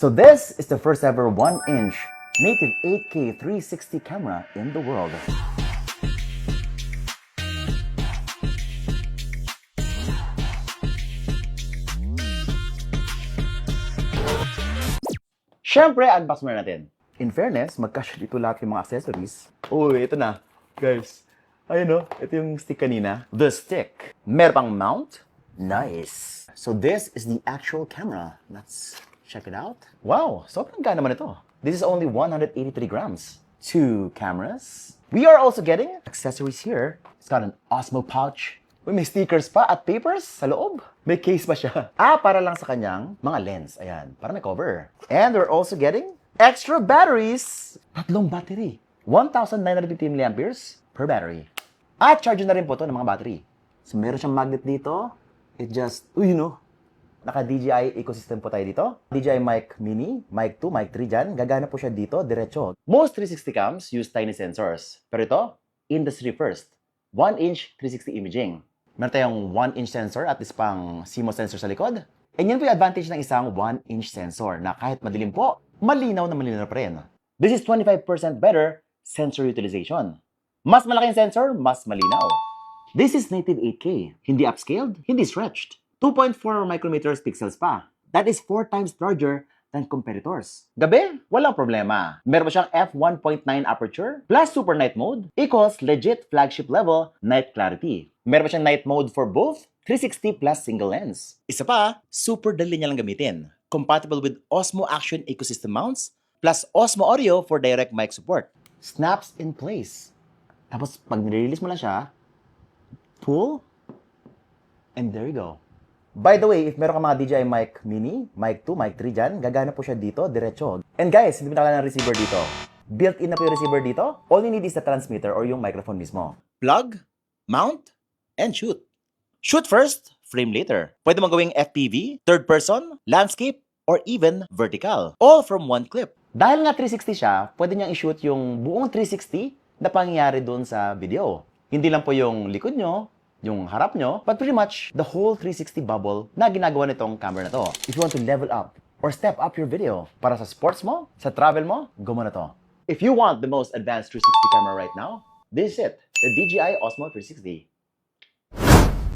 So this is the first ever 1-inch native 8K 360 camera in the world. Siyempre, unbox muna natin. In fairness, magkasya dito lahat yung mga accessories. Uy, ito na. Guys, ayun o. Ito yung stick kanina. The stick. Meron pang mount. Nice. So this is the actual camera. Let's check it out. Wow, sobrang gaan naman ito. This is only 183 grams. 2 cameras. We are also getting accessories here. It's got an Osmo pouch. Uy, may stickers pa at papers sa loob. May case pa siya. Para lang sa kanyang mga lens. Ayan, para may cover. And we're also getting extra batteries. 3 battery. 1,950 milliamperes per battery. At charge na rin po ito ng mga battery. So meron siyang magnet dito. It just, naka-DJI ecosystem po tayo dito. DJI Mic Mini, Mic 2, Mic 3 dyan. Gagana po siya dito, diretso. Most 360 cams use tiny sensors. Pero ito, industry first. 1-inch 360 imaging. Meron tayong 1-inch sensor at is pang CMOS sensor sa likod. And yan po yung advantage ng isang 1-inch sensor na kahit madilim po, malinaw na malinaw pa rin. This is 25% better sensor utilization. Mas malaki yung sensor, mas malinaw. This is native 8K. Hindi upscaled, hindi stretched. 2.4 micrometers pixels pa. That is 4 times larger than competitors. Gabi, walang problema. Meron pa siyang f1.9 aperture plus super night mode equals legit flagship level night clarity. Meron pa siyang night mode for both 360 plus single lens. Isa pa, super dali niya lang gamitin. Compatible with Osmo Action ecosystem mounts plus Osmo Audio for direct mic support. Snaps in place. Tapos pag nire-release mo lang siya, pull, and there you go. By the way, if meron ka mga DJI Mic Mini, Mic 2, Mic 3 dyan, gagana po siya dito, diretso. And guys, hindi mo na kailangan ng receiver dito. Built-in na po yung receiver dito. All you need is the transmitter or yung microphone mismo. Plug, mount, and shoot. Shoot first, frame later. Pwede mo gawing FPV, third person, landscape, or even vertical. All from one clip. Dahil nga 360 siya, pwede niyang i-shoot yung buong 360 na pangyayari doon sa video. Hindi lang po yung likod nyo, yung harap nyo, but pretty much the whole 360 bubble na ginagawa nitong camera na to. If you want to level up or step up your video para sa sports mo, sa travel mo, go mo na to. If you want the most advanced 360 camera right now, this is it, the DJI Osmo 360.